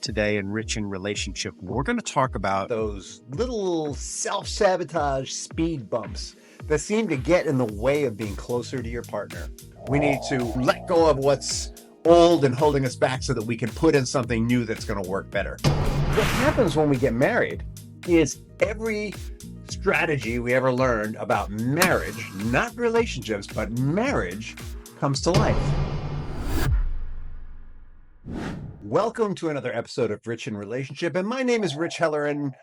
today in Rich in Relationship. We're going to talk about those little self-sabotage speed bumps that seem to get in the way of being closer to your partner. We need to let go of what's old and holding us back so that we can put in something new that's going to work better. What happens when we get married is every strategy we ever learned about marriage, not relationships, but marriage, comes to life. Welcome to another episode of Rich in Relationship, and my name is Rich Heller, and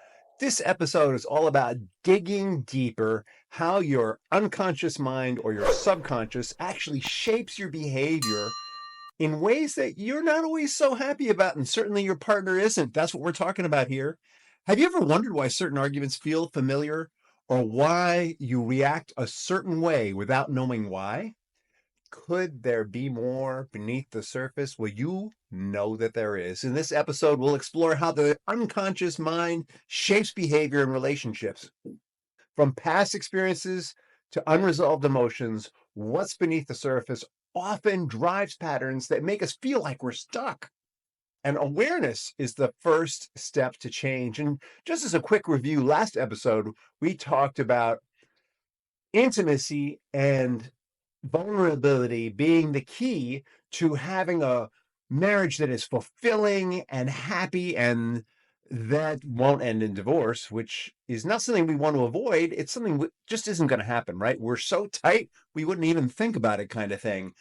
this episode is all about digging deeper, how your unconscious mind or your subconscious actually shapes your behavior in ways that you're not always so happy about, and certainly your partner isn't. That's what we're talking about here. Have you ever wondered why certain arguments feel familiar, or why you react a certain way without knowing why? Could there be more beneath the surface? Well, you know that there is. In this episode, we'll explore how the unconscious mind shapes behavior in relationships. From past experiences to unresolved emotions, what's beneath the surface often drives patterns that make us feel like we're stuck. And awareness is the first step to change. And just as a quick review, last episode, we talked about intimacy and vulnerability being the key to having a marriage that is fulfilling and happy and that won't end in divorce, which is not something we want to avoid. It's something that just isn't going to happen, right? We're so tight, we wouldn't even think about it, kind of thing.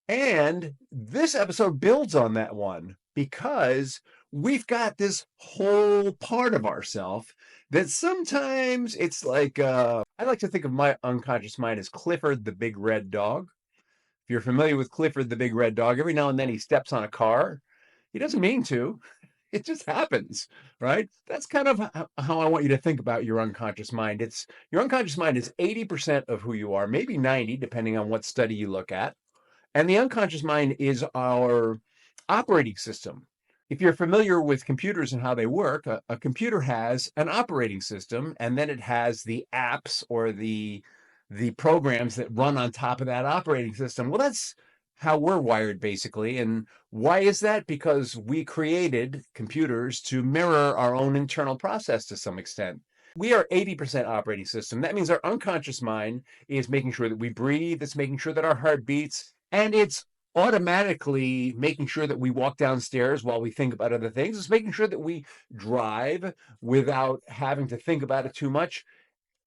And this episode builds on that one because we've got this whole part of ourself that sometimes it's like, I like to think of my unconscious mind as Clifford the Big Red Dog. If you're familiar with Clifford the Big Red Dog, every now and then he steps on a car. He doesn't mean to. It just happens, right? That's kind of how I want you to think about your unconscious mind. It's your unconscious mind is 80% of who you are, maybe 90, depending on what study you look at. And the unconscious mind is our operating system. If you're familiar with computers and how they work, a computer has an operating system, and then it has the apps or the programs that run on top of that operating system. Well, that's how we're wired, basically. And why is that? Because we created computers to mirror our own internal process to some extent. We are 80% operating system. That means our unconscious mind is making sure that we breathe, it's making sure that our heart beats, and it's automatically making sure that we walk downstairs while we think about other things. It's making sure that we drive without having to think about it too much.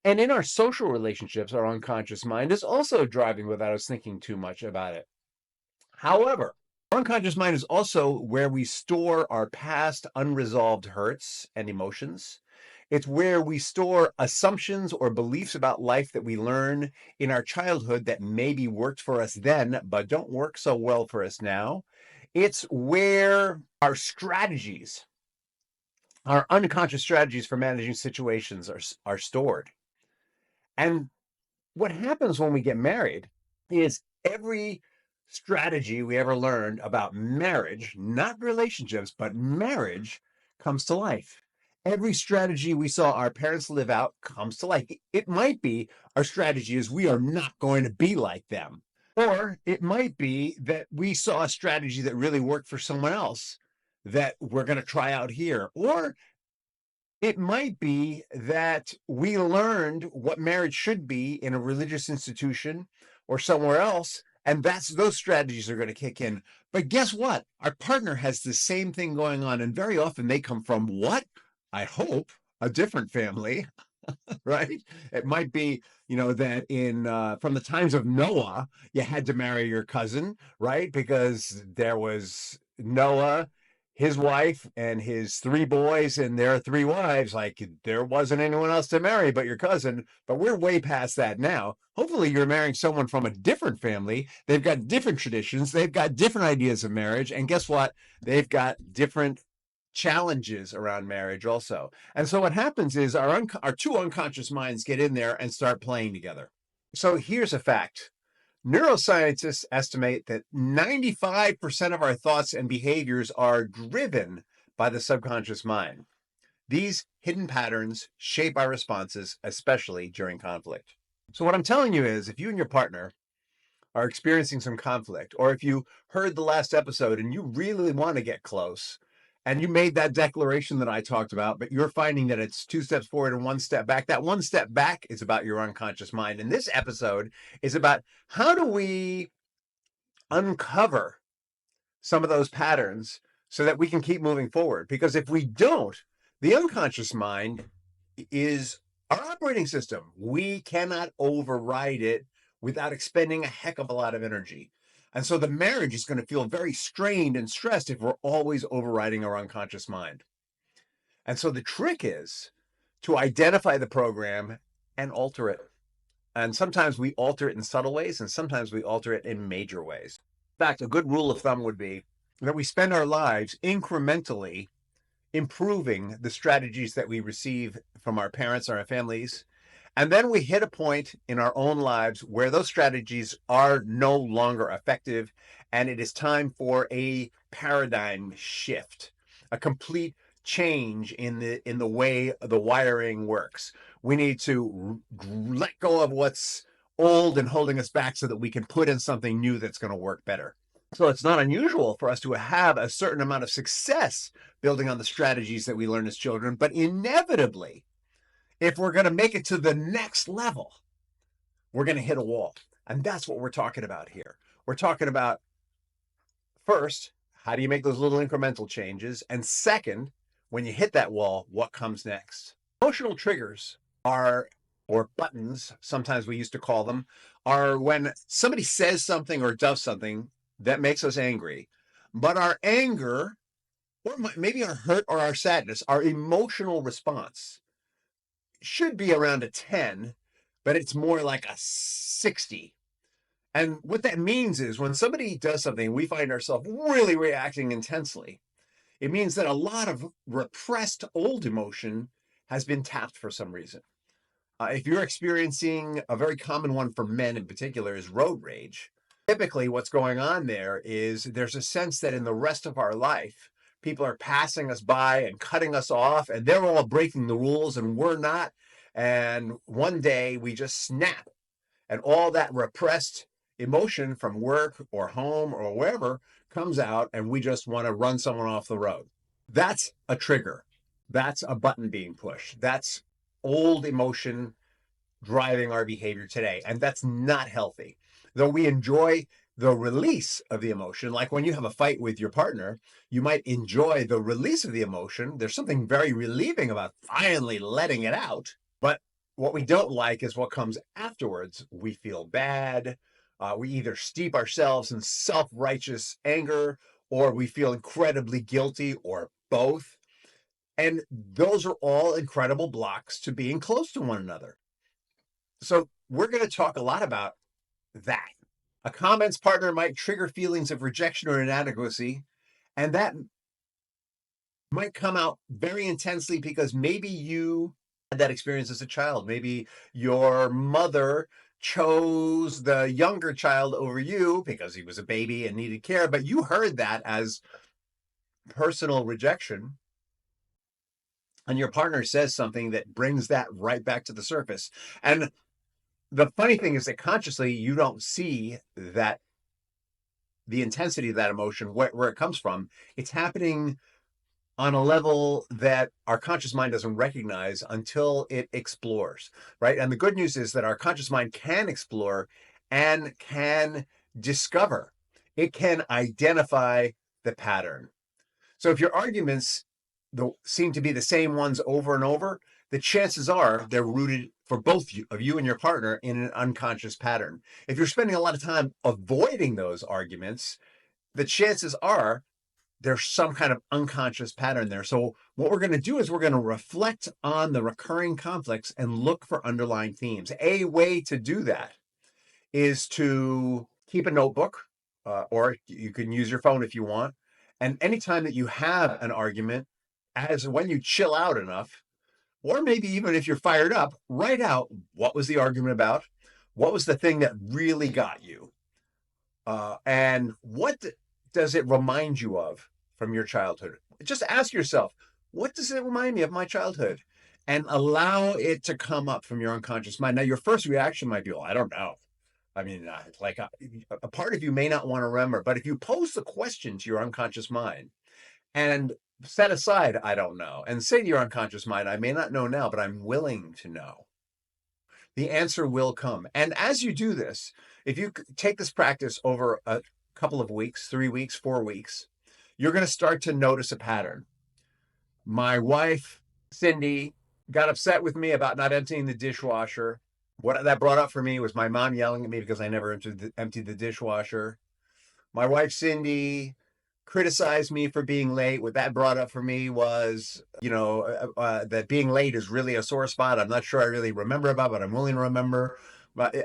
And in our social relationships, our unconscious mind is also driving without us thinking too much about it. However, our unconscious mind is also where we store our past unresolved hurts and emotions. It's where we store assumptions or beliefs about life that we learn in our childhood that maybe worked for us then, but don't work so well for us now. It's where our strategies, our unconscious strategies for managing situations are stored. And what happens when we get married is every strategy we ever learned about marriage, not relationships, but marriage, comes to life. Every strategy we saw our parents live out comes to life. It might be our strategy is we are not going to be like them. Or it might be that we saw a strategy that really worked for someone else that we're going to try out here. Or it might be that we learned what marriage should be in a religious institution or somewhere else, and those strategies are going to kick in. But guess what? Our partner has the same thing going on, and very often they come from what? I hope a different family, right? It might be, that from the times of Noah, you had to marry your cousin, right? Because there was Noah, his wife, and his three boys and their three wives. Like, there wasn't anyone else to marry but your cousin. But we're way past that now. Hopefully you're marrying someone from a different family. They've got different traditions. They've got different ideas of marriage. And guess what? They've got different challenges around marriage also. And so what happens is our two unconscious minds get in there and start playing together. So here's a fact. Neuroscientists estimate that 95% of our thoughts and behaviors are driven by the subconscious mind. These hidden patterns shape our responses, especially during conflict. So what I'm telling you is, if you and your partner are experiencing some conflict, or if you heard the last episode and you really want to get close, And you made that declaration that I talked about, but you're finding that it's 2 steps forward and 1 step back. That 1 step back is about your unconscious mind. And this episode is about how do we uncover some of those patterns so that we can keep moving forward. Because if we don't, the unconscious mind is our operating system. We cannot override it without expending a heck of a lot of energy. And so the marriage is going to feel very strained and stressed if we're always overriding our unconscious mind. And so the trick is to identify the program and alter it. And sometimes we alter it in subtle ways, and sometimes we alter it in major ways. In fact, a good rule of thumb would be that we spend our lives incrementally improving the strategies that we receive from our parents or our families. And then we hit a point in our own lives where those strategies are no longer effective. And it is time for a paradigm shift, a complete change in the way the wiring works. We need to let go of what's old and holding us back so that we can put in something new that's going to work better. So it's not unusual for us to have a certain amount of success building on the strategies that we learn as children, but inevitably, if we're going to make it to the next level, we're going to hit a wall. And that's what we're talking about here. We're talking about, first, how do you make those little incremental changes? And second, when you hit that wall, what comes next? Emotional triggers are, or buttons, sometimes we used to call them, are when somebody says something or does something that makes us angry. But our anger, or maybe our hurt or our sadness, our emotional response should be around a 10, but it's more like a 60. And what that means is when somebody does something, we find ourselves really reacting intensely. It means that a lot of repressed old emotion has been tapped for some reason. If you're experiencing, a very common one for men in particular is road rage. Typically, what's going on there is there's a sense that in the rest of our life, people are passing us by and cutting us off, and they're all breaking the rules and we're not. And one day we just snap, and all that repressed emotion from work or home or wherever comes out, and we just want to run someone off the road. That's a trigger. That's a button being pushed. That's old emotion driving our behavior today. And that's not healthy. Though we enjoy the release of the emotion, like when you have a fight with your partner, you might enjoy the release of the emotion. There's something very relieving about finally letting it out. But what we don't like is what comes afterwards. We feel bad. We either steep ourselves in self-righteous anger, or we feel incredibly guilty, or both. And those are all incredible blocks to being close to one another. So we're going to talk a lot about that. A comments partner might trigger feelings of rejection or inadequacy, and that might come out very intensely because maybe you had that experience as a child. Maybe your mother chose the younger child over you because he was a baby and needed care, but you heard that as personal rejection. And your partner says something that brings that right back to the surface. And the funny thing is that consciously you don't see that, the intensity of that emotion, where it comes from. It's happening on a level that our conscious mind doesn't recognize until it explores, right? And the good news is that our conscious mind can explore and can discover. It can identify the pattern. So if your arguments seem to be the same ones over and over, the chances are they're rooted for both of you and your partner in an unconscious pattern. If you're spending a lot of time avoiding those arguments, the chances are there's some kind of unconscious pattern there. So what we're going to do is we're going to reflect on the recurring conflicts and look for underlying themes. A way to do that is to keep a notebook, or you can use your phone if you want. And anytime that you have an argument, as when you chill out enough, or maybe even if you're fired up, write out what was the argument about, what was the thing that really got you, and what does it remind you of from your childhood? Just ask yourself, what does it remind me of my childhood? And allow it to come up from your unconscious mind. Now, your first reaction might be, well, I don't know. I mean, like a part of you may not want to remember, but if you pose the question to your unconscious mind and set aside I don't know and say to your unconscious mind, I may not know now, but I'm willing to know. The answer will come. And as you do this, if you take this practice over a couple of weeks, 3 weeks, 4 weeks, you're going to start to notice a pattern. My wife, Cindy, got upset with me about not emptying the dishwasher. What that brought up for me was my mom yelling at me because I never emptied the dishwasher. My wife, Cindy, criticized me for being late. What that brought up for me was, that being late is really a sore spot. I'm not sure I really remember about, but I'm willing to remember.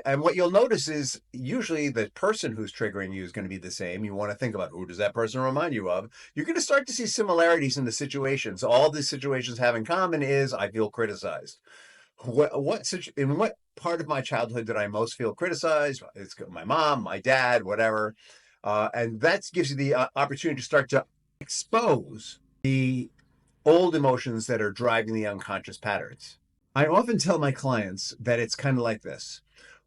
And what you'll notice is usually the person who's triggering you is going to be the same. You want to think about who does that person remind you of? You're going to start to see similarities in the situations. All these situations have in common is I feel criticized. In what part of my childhood did I most feel criticized? It's my mom, my dad, whatever. And that gives you the opportunity to start to expose the old emotions that are driving the unconscious patterns. I often tell my clients that it's kind of like this.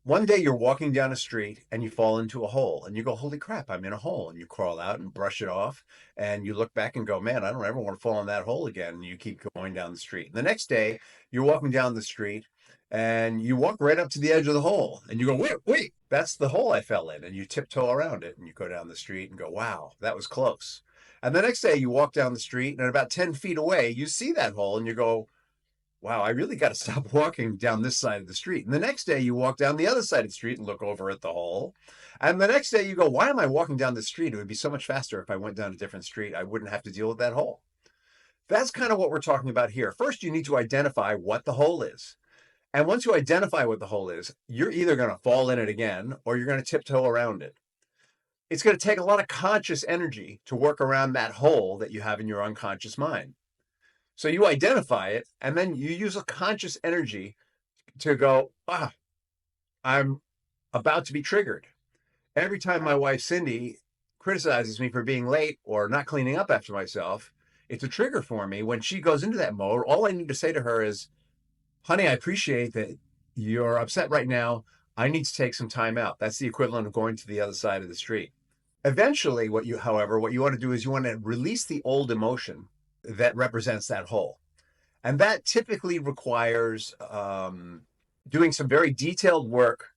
One day you're walking down a street and you fall into a hole and you go, holy crap, I'm in a hole. And you crawl out and brush it off. And you look back and go, man, I don't ever want to fall in that hole again. And you keep going down the street. And the next day you're walking down the street and you walk right up to the edge of the hole and you go, wait, that's the hole I fell in. And you tiptoe around it and you go down the street and go, wow, that was close. And the next day you walk down the street and about 10 feet away, you see that hole and you go, wow, I really got to stop walking down this side of the street. And the next day you walk down the other side of the street and look over at the hole. And the next day you go, why am I walking down the street? It would be so much faster if I went down a different street. I wouldn't have to deal with that hole. That's kind of what we're talking about here. First, you need to identify what the hole is. And once you identify what the hole is, you're either going to fall in it again or you're going to tiptoe around it. It's going to take a lot of conscious energy to work around that hole that you have in your unconscious mind. So you identify it, and then you use a conscious energy to go, I'm about to be triggered. Every time my wife, Cindy, criticizes me for being late or not cleaning up after myself, it's a trigger for me. When she goes into that mode, all I need to say to her is, honey, I appreciate that you're upset right now. I need to take some time out. That's the equivalent of going to the other side of the street. Eventually, what you want to do is you want to release the old emotion that represents that hole. And that typically requires doing some very detailed work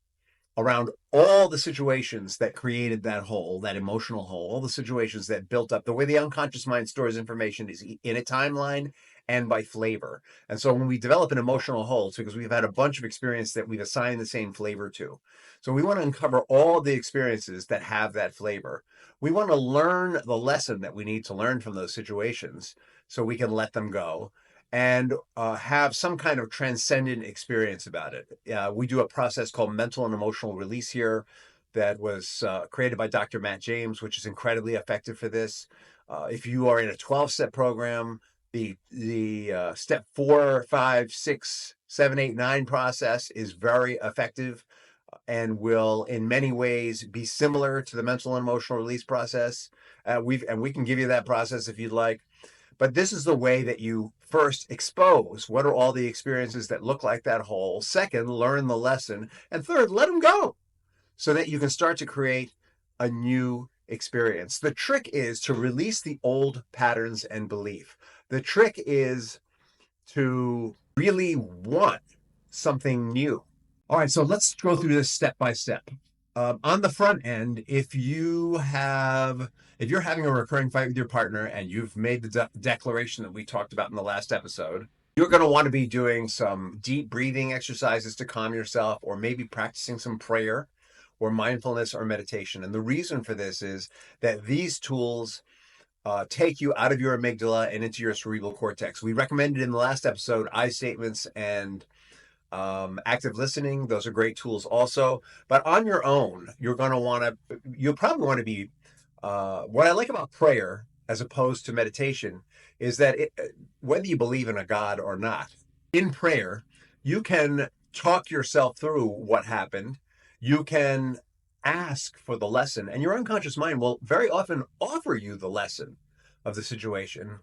around all the situations that created that hole, that emotional hole, all the situations that built up. The way the unconscious mind stores information is in a timeline and by flavor. And so when we develop an emotional hole, it's because we've had a bunch of experience that we've assigned the same flavor to. So we want to uncover all the experiences that have that flavor. We want to learn the lesson that we need to learn from those situations so we can let them go and have some kind of transcendent experience about it. We do a process called mental and emotional release here that was created by Dr. Matt James, which is incredibly effective for this. If you are in a 12-step program, the step 4, 5, 6, 7, 8, 9 process is very effective and will in many ways be similar to the mental and emotional release process. We can give you that process if you'd like. But this is the way that you first expose what are all the experiences that look like that hole. Second, learn the lesson. And third, let them go so that you can start to create a new experience. The trick is to release the old patterns and belief. The trick is to really want something new. All right, so let's go through this step by step. On the front end, if you're having a recurring fight with your partner and you've made the declaration that we talked about in the last episode, you're going to want to be doing some deep breathing exercises to calm yourself, or maybe practicing some prayer or mindfulness or meditation. And the reason for this is that these tools take you out of your amygdala and into your cerebral cortex. We recommended in the last episode I statements and active listening. Those are great tools also. But on your own, you'll probably want to be, what I like about prayer as opposed to meditation is that whether you believe in a God or not, in prayer, you can talk yourself through what happened. You can ask for the lesson, and your unconscious mind will very often offer you the lesson of the situation.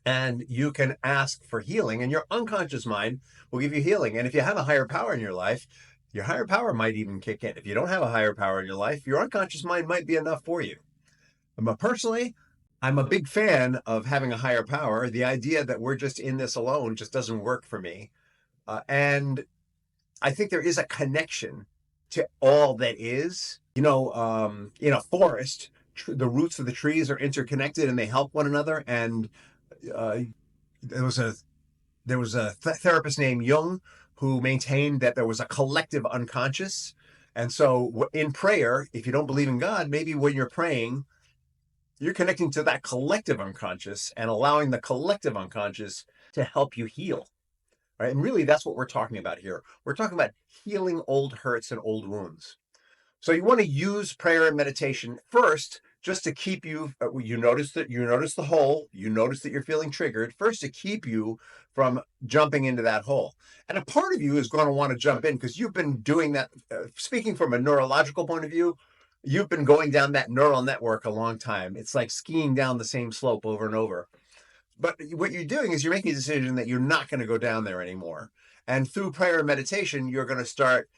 And you can ask for healing, and your unconscious mind will give you healing. And if you have a higher power in your life, your higher power might even kick in. If you don't have a higher power in your life, your unconscious mind might be enough for you. But personally, I'm a big fan of having a higher power. The idea that we're just in this alone just doesn't work for me. And I think there is a connection to all that is. In a forest, the roots of the trees are interconnected and they help one another. And uh, there was a therapist named Jung who maintained that there was a collective unconscious. And so in prayer, if you don't believe in God, maybe when you're praying, you're connecting to that collective unconscious and allowing the collective unconscious to help you heal. Right? And really, that's what we're talking about here. We're talking about healing old hurts and old wounds. So you want to use prayer and meditation first, just to keep you. You notice the hole. You notice that you're feeling triggered. First, to keep you from jumping into that hole. And a part of you is going to want to jump in because you've been doing that. Speaking from a neurological point of view, you've been going down that neural network a long time. It's like skiing down the same slope over and over. But what you're doing is you're making a decision that you're not going to go down there anymore. And through prayer and meditation, you're going to start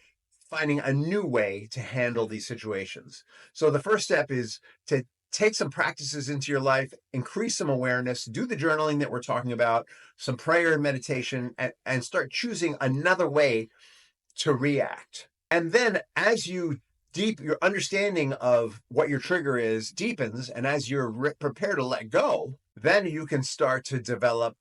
finding a new way to handle these situations. So the first step is to take some practices into your life, increase some awareness, do the journaling that we're talking about, some prayer and meditation, and start choosing another way to react. And then as your understanding of what your trigger is deepens, and as you're prepared to let go, then you can start to develop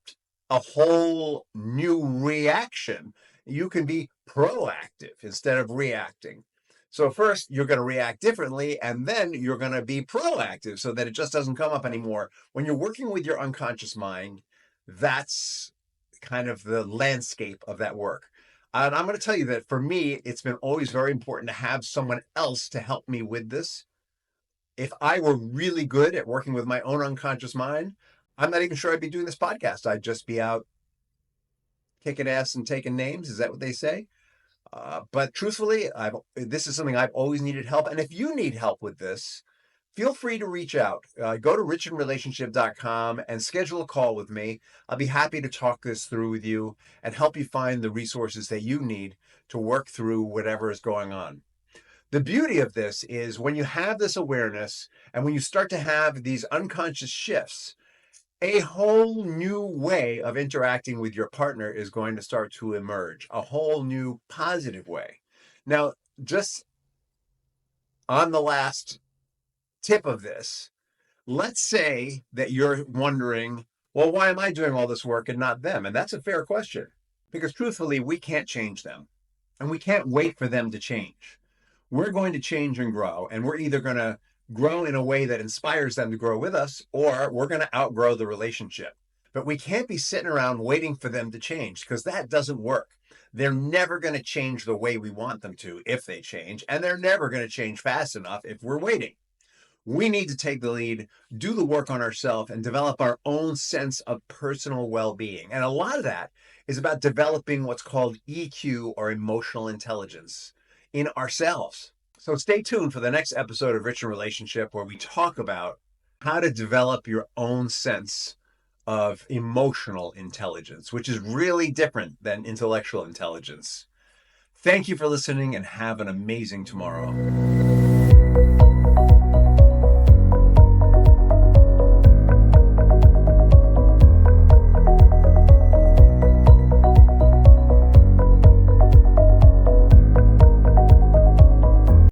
a whole new reaction. You can be proactive instead of reacting. So first you're going to react differently, and then you're going to be proactive so that it just doesn't come up anymore. When you're working with your unconscious mind, that's kind of the landscape of that work. And I'm going to tell you that for me, it's been always very important to have someone else to help me with this. If I were really good at working with my own unconscious mind, I'm not even sure I'd be doing this podcast. I'd just be out kicking ass and taking names. Is that what they say? But truthfully, this is something I've always needed help. And if you need help with this, feel free to reach out. Go to richinrelationship.com and schedule a call with me. I'll be happy to talk this through with you and help you find the resources that you need to work through whatever is going on. The beauty of this is when you have this awareness and when you start to have these unconscious shifts, a whole new way of interacting with your partner is going to start to emerge, a whole new positive way. Now, just on the last tip of this, let's say that you're wondering, well, why am I doing all this work and not them? And that's a fair question, because truthfully, we can't change them and we can't wait for them to change. We're going to change and grow, and we're either going to grow in a way that inspires them to grow with us, or we're going to outgrow the relationship. But we can't be sitting around waiting for them to change, because that doesn't work. They're never going to change the way we want them to if they change, and they're never going to change fast enough if we're waiting. We need to take the lead, do the work on ourselves, and develop our own sense of personal well-being. And a lot of that is about developing what's called EQ, or emotional intelligence, in ourselves. So stay tuned for the next episode of Rich in Relationship, where we talk about how to develop your own sense of emotional intelligence, which is really different than intellectual intelligence. Thank you for listening, and have an amazing tomorrow.